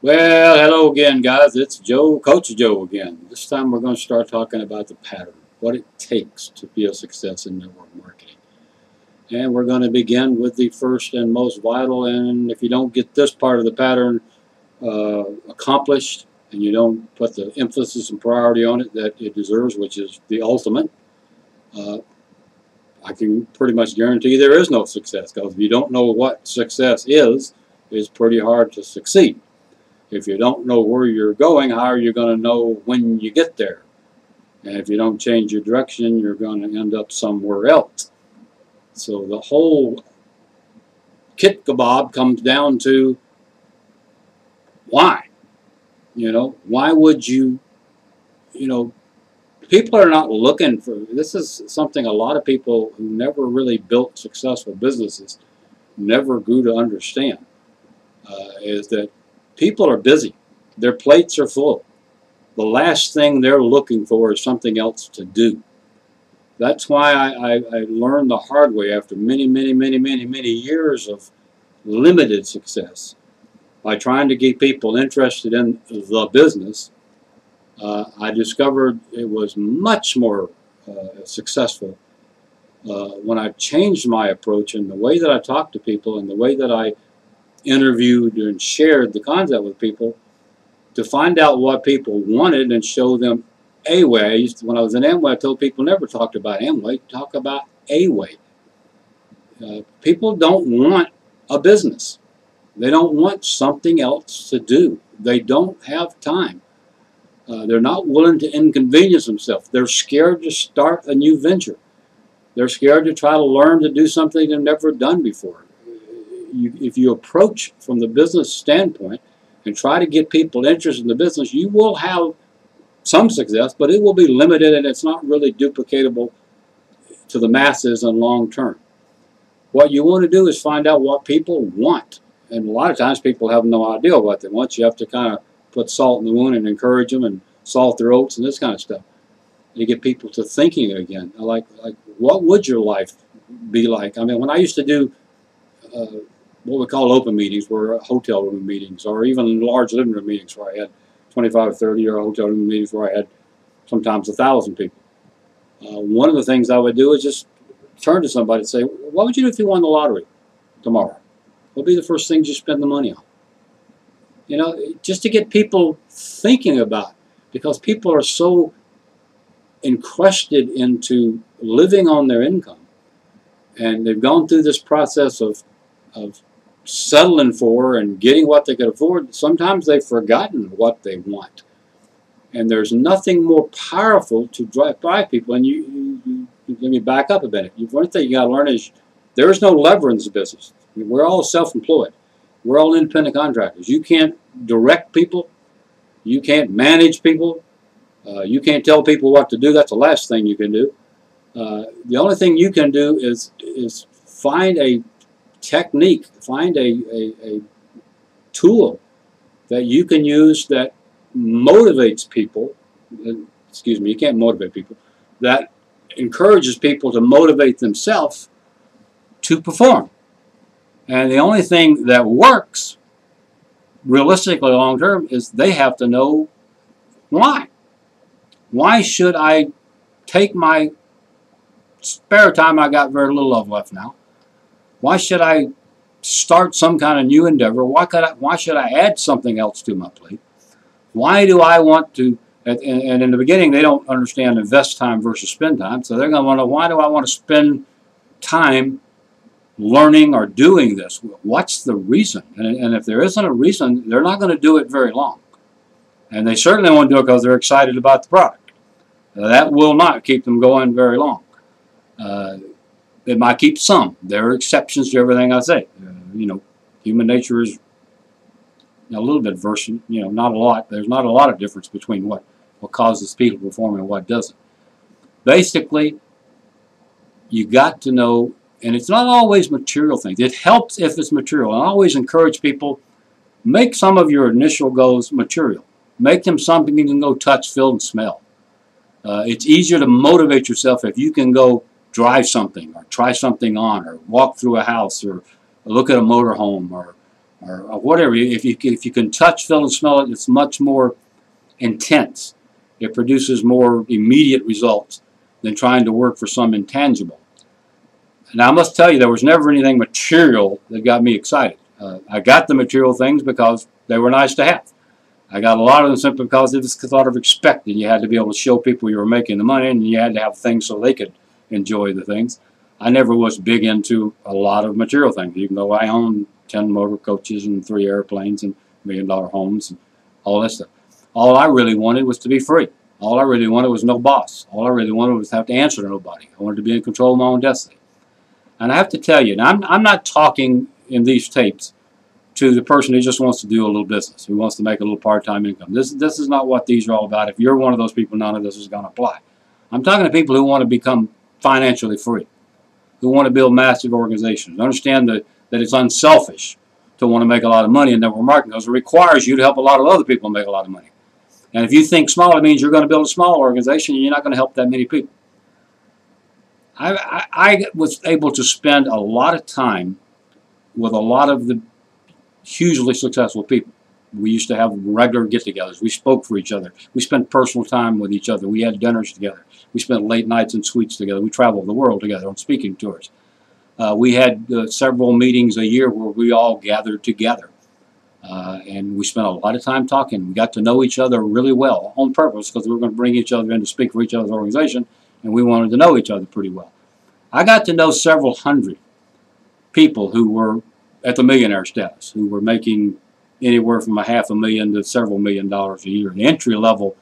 Well, hello again, guys. It's Joe, Coach Joe again. This time we're going to start talking about the pattern, what it takes to be a success in network marketing. And we're going to begin with the first and most vital. And if you don't get this part of the pattern accomplished, and you don't put the emphasis and priority on it that it deserves, which is the ultimate, I can pretty much guarantee you there is no success. Because if you don't know what success is, it's pretty hard to succeed. If you don't know where you're going, how are you going to know when you get there? And if you don't change your direction, you're going to end up somewhere else. So the whole kit kebab comes down to why. Why would you, people are not looking for, this is something a lot of people who never really built successful businesses never grew to understand, is that people are busy. Their plates are full. The last thing they're looking for is something else to do. That's why I learned the hard way after many years of limited success. By trying to get people interested in the business, I discovered it was much more successful when I changed my approach and the way that I talked to people and the way that I interviewed and shared the concept with people to find out what people wanted and show them a way. When I was in Amway, I told people never talk about Amway, talk about a way. People don't want a business. They don't want something else to do. They don't have time. They're not willing to inconvenience themselves. They're scared to start a new venture. They're scared to try to learn to do something they've never done before. If you approach from the business standpoint and try to get people interested in the business, you will have some success, but it will be limited and it's not really duplicatable to the masses in long term. What you want to do is find out what people want. And a lot of times people have no idea what they want. You have to kind of put salt in the wound and encourage them and salt their oats and this kind of stuff. And you get people to thinking again. Like what would your life be like? I mean, when I used to do what we call open meetings, were hotel room meetings, or even large living room meetings where I had 25 or 30, or hotel room meetings where I had sometimes 1,000 people. One of the things I would do is just turn to somebody and say, what would you do if you won the lottery tomorrow? What would be the first things you spend the money on? Just to get people thinking about it, because people are so encrusted into living on their income, and they've gone through this process of settling for and getting what they could afford. Sometimes they've forgotten what they want. And there's nothing more powerful to drive people. And let me back up a minute. One thing you got to learn is there is no lever in this business. We're all self-employed. We're all independent contractors. You can't direct people. You can't manage people. You can't tell people what to do. That's the last thing you can do. The only thing you can do is find a technique, find a tool that you can use that motivates people. Excuse me, you can't motivate people. That encourages people to motivate themselves to perform. And the only thing that works realistically long term is they have to know why. Why should I take my spare time I got very little of left now? Why should I start some kind of new endeavor? Why should I add something else to my plate? Why do I want to, and in the beginning they don't understand invest time versus spend time, so they're going to want to know, why do I want to spend time learning or doing this? What's the reason? And if there isn't a reason, they're not going to do it very long. And they certainly won't do it because they're excited about the product. That will not keep them going very long. It might keep some. There are exceptions to everything I say. Human nature is a little bit version, not a lot. There's not a lot of difference between what causes people to perform and what doesn't. Basically, you got to know, and it's not always material things. It helps if it's material. I always encourage people, make some of your initial goals material. Make them something you can go touch, feel, and smell. It's easier to motivate yourself if you can go drive something or try something on or walk through a house or look at a motorhome or or whatever. If you can touch, feel, and smell it, it's much more intense. It produces more immediate results than trying to work for some intangible. Now, I must tell you, there was never anything material that got me excited. I got the material things because they were nice to have. I got a lot of them simply because it was sort of expected. You had to be able to show people you were making the money, and you had to have things so they could enjoy the things. I never was big into a lot of material things, even though I owned 10 motor coaches and 3 airplanes and $1 million homes and all that stuff. All I really wanted was to be free. All I really wanted was no boss. All I really wanted was to have to answer to nobody. I wanted to be in control of my own destiny. And I have to tell you, now I'm not talking in these tapes to the person who just wants to do a little business, who wants to make a little part-time income. This is not what these are all about. If you're one of those people, none of this is going to apply. I'm talking to people who want to become financially free, who want to build massive organizations, understand that it's unselfish to want to make a lot of money in network marketing because it requires you to help a lot of other people make a lot of money. And if you think small, it means you're going to build a small organization and you're not going to help that many people. I was able to spend a lot of time with a lot of the hugely successful people. We used to have regular get-togethers. We spoke for each other. We spent personal time with each other. We had dinners together. We spent late nights in suites together. We traveled the world together on speaking tours. We had several meetings a year where we all gathered together. And we spent a lot of time talking. We got to know each other really well on purpose because we were going to bring each other in to speak for each other's organization, and we wanted to know each other pretty well. I got to know several hundred people who were at the millionaire status, who were making anywhere from $500,000 to several $1 million a year. The entry level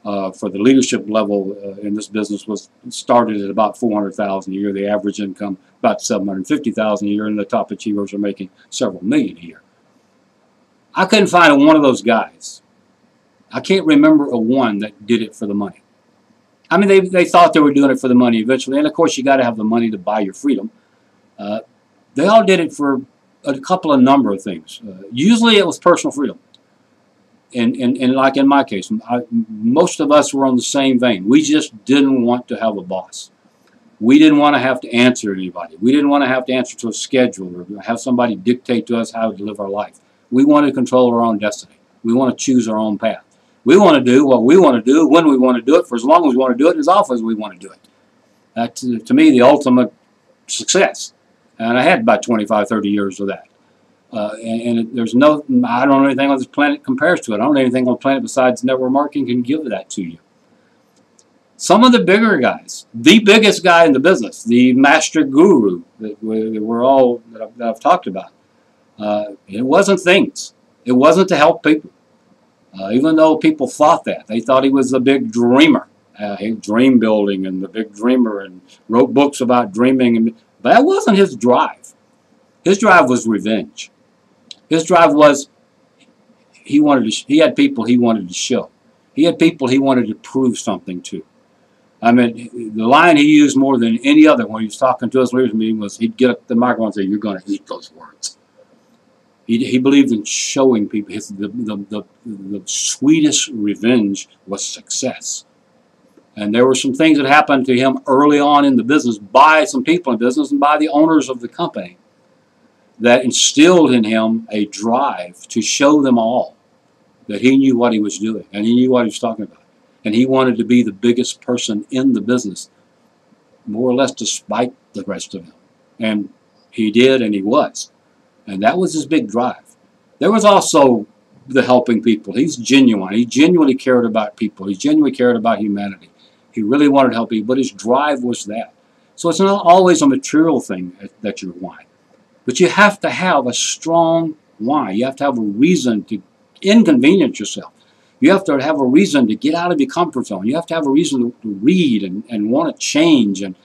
for the leadership level in this business was started at about $400,000 a year. The average income about $750,000 a year, and the top achievers are making several million a year. I couldn't find one of those guys. I can't remember a one that did it for the money. I mean, they thought they were doing it for the money eventually, and of course you got to have the money to buy your freedom. They all did it for a number of things. Usually it was personal freedom. And like in my case, most of us were on the same vein. We just didn't want to have a boss. We didn't want to have to answer to anybody. We didn't want to have to answer to a schedule or have somebody dictate to us how to live our life. We want to control our own destiny. We want to choose our own path. We want to do what we want to do, when we want to do it, for as long as we want to do it, as often as we want to do it. That's, to me, the ultimate success. And I had about 25, 30 years of that. There's no, I don't know anything on this planet compares to it. I don't know anything on the planet besides network marketing can give that to you. Some of the bigger guys, the biggest guy in the business, the master guru that I've talked about, it wasn't things. It wasn't to help people. Even though people thought that. They thought he was a big dreamer. Dream building and the big dreamer, and wrote books about dreaming. But that wasn't his drive. His drive was revenge. His drive was he had people he wanted to show. He had people he wanted to prove something to. I mean, the line he used more than any other when he was talking to us leaders meeting was he'd get up the microphone and say, "You're going to eat those words." He believed in showing people. The sweetest revenge was success. And there were some things that happened to him early on in the business by some people in business and by the owners of the company that instilled in him a drive to show them all that he knew what he was doing and he knew what he was talking about. And he wanted to be the biggest person in the business, more or less despite the rest of them. And he did, and he was. And that was his big drive. There was also the helping people. He's genuine. He genuinely cared about people. He genuinely cared about humanity. He really wanted to help people, but his drive was that. So it's not always a material thing that you're why. But you have to have a strong why. You have to have a reason to inconvenience yourself. You have to have a reason to get out of your comfort zone. You have to have a reason to read and want to change. And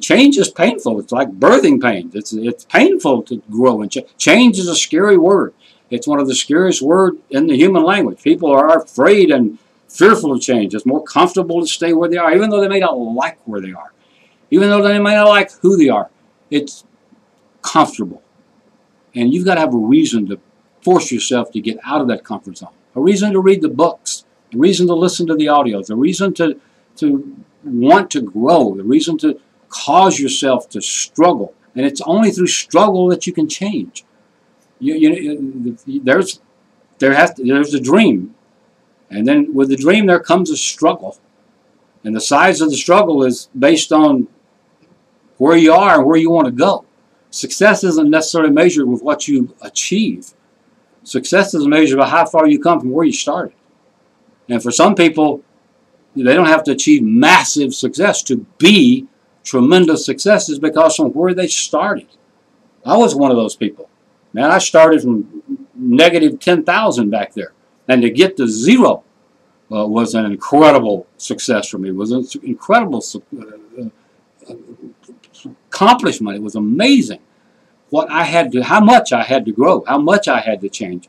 change is painful. It's like birthing pain. It's painful to grow and change. Change is a scary word. It's one of the scariest words in the human language. People are afraid and fearful of change. It's more comfortable to stay where they are, even though they may not like where they are. Even though they may not like who they are. It's comfortable. And you've got to have a reason to force yourself to get out of that comfort zone. A reason to read the books. A reason to listen to the audios. A reason to want to grow. A reason to cause yourself to struggle. And it's only through struggle that you can change. There's a dream, and then with the dream there comes a struggle, and the size of the struggle is based on where you are and where you want to go. Success isn't necessarily measured with what you achieve. Success is measured by how far you come from where you started. And for some people, they don't have to achieve massive success to be tremendous successes because from where they started. I was one of those people. Man, I started from negative 10,000 back there. And to get to zero was an incredible success for me. It was an incredible accomplishment. It was amazing what I had to, how much I had to grow, how much I had to change,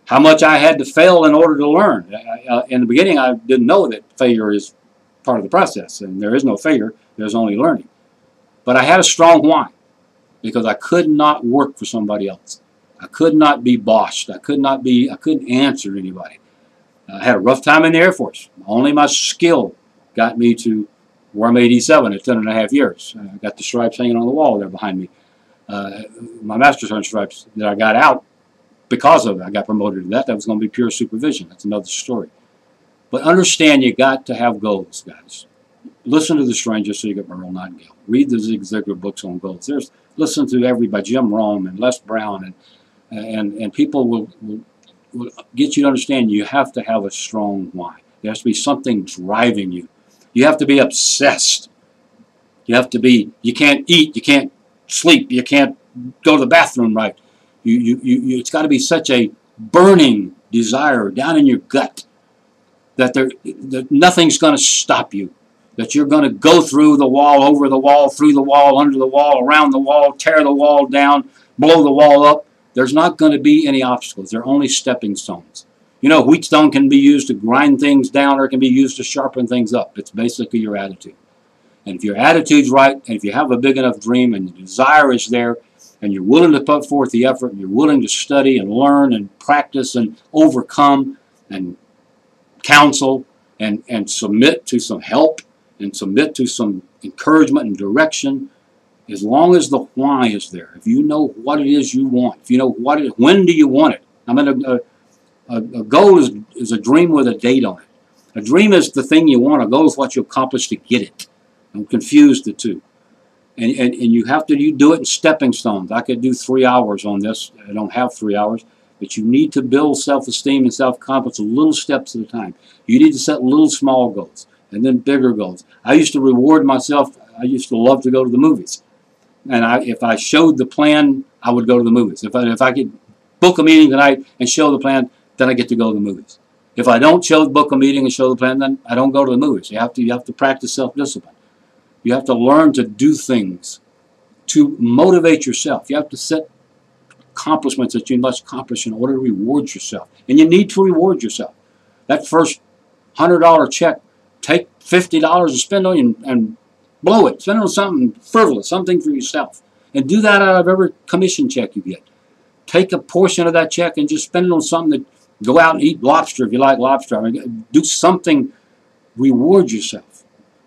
how much I had to fail in order to learn. In the beginning, I didn't know that failure is part of the process, and there is no failure, there's only learning. But I had a strong why, because I could not work for somebody else. I could not be bossed. I couldn't answer to anybody. I had a rough time in the Air Force. Only my skill got me to where I'm 87 at 10.5 years. I got the stripes hanging on the wall there behind me. My Master's Sergeant stripes that I got out because of it. I got promoted to that. That was going to be pure supervision. That's another story. But understand you got to have goals, guys. Listen to The Stranger so you get Earl Nightingale. Read the Zig Ziglar books on goals. Listen to everybody, Jim Rohn and Les Brown, and people will get you to understand you have to have a strong why. There has to be something driving you. You have to be obsessed. You have to be, you can't eat, you can't sleep, you can't go to the bathroom right. It's got to be such a burning desire down in your gut that nothing's going to stop you. That you're going to go through the wall, over the wall, through the wall, under the wall, around the wall, tear the wall down, blow the wall up. There's not going to be any obstacles. They're only stepping stones. You know, wheatstone can be used to grind things down or it can be used to sharpen things up. It's basically your attitude. And if your attitude's right, and if you have a big enough dream and the desire is there, and you're willing to put forth the effort, and you're willing to study and learn and practice and overcome and counsel and submit to some help and submit to some encouragement and direction, as long as the why is there, if you know what it is you want, if you know what it is, when do you want it? I mean, a goal is a dream with a date on it. A dream is the thing you want. A goal is what you accomplish to get it. Don't confuse the two. And you have to do it in stepping stones. I could do 3 hours on this. I don't have 3 hours. But you need to build self-esteem and self-confidence little steps at a time. You need to set little small goals and then bigger goals. I used to reward myself. I used to love to go to the movies. And if I showed the plan, I would go to the movies. If I could book a meeting tonight and show the plan, then I get to go to the movies. If I don't book a meeting and show the plan, then I don't go to the movies. You have to practice self-discipline. You have to learn to do things to motivate yourself. You have to set accomplishments that you must accomplish in order to reward yourself. And you need to reward yourself. That first $100 check, take $50 to spend on you and blow it. Spend it on something frivolous, something for yourself. And do that out of every commission check you get. Take a portion of that check and just spend it on something that, go out and eat lobster if you like lobster. I mean, do something, reward yourself.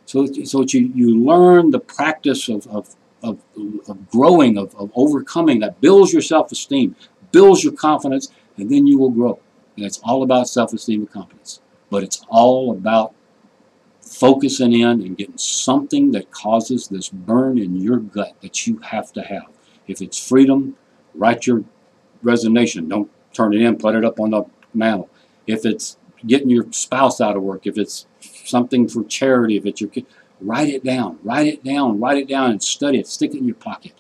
So that you learn the practice of growing, of overcoming. That builds your self-esteem, builds your confidence, and then you will grow. And it's all about self-esteem and confidence. But it's all about focusing in and getting something that causes this burn in your gut that you have to have. If it's freedom, write your resignation. Don't turn it in, put it up on the mantle. If it's getting your spouse out of work, if it's something for charity, if it's your kid, write it down, write it down, write it down and study it, stick it in your pocket.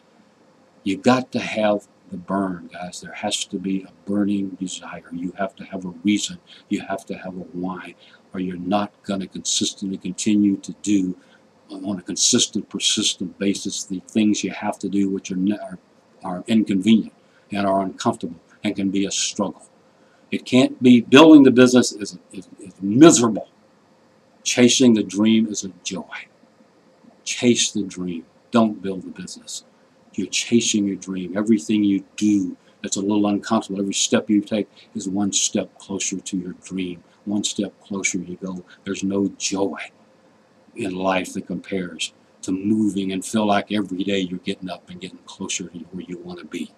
You've got to have the burn, guys. There has to be a burning desire. You have to have a reason. You have to have a why, or you're not going to consistently continue to do on a consistent, persistent basis the things you have to do which are inconvenient and are uncomfortable and can be a struggle. It can't be, building the business is miserable. Chasing the dream is a joy. Chase the dream. Don't build the business. You're chasing your dream. Everything you do that's a little uncomfortable, every step you take is one step closer to your dream. One step closer you go. There's no joy in life that compares to moving and feel like every day you're getting up and getting closer to where you want to be.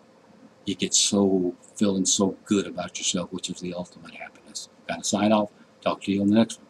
you get so feeling so good about yourself, which is the ultimate happiness. Got to sign off. Talk to you on the next one.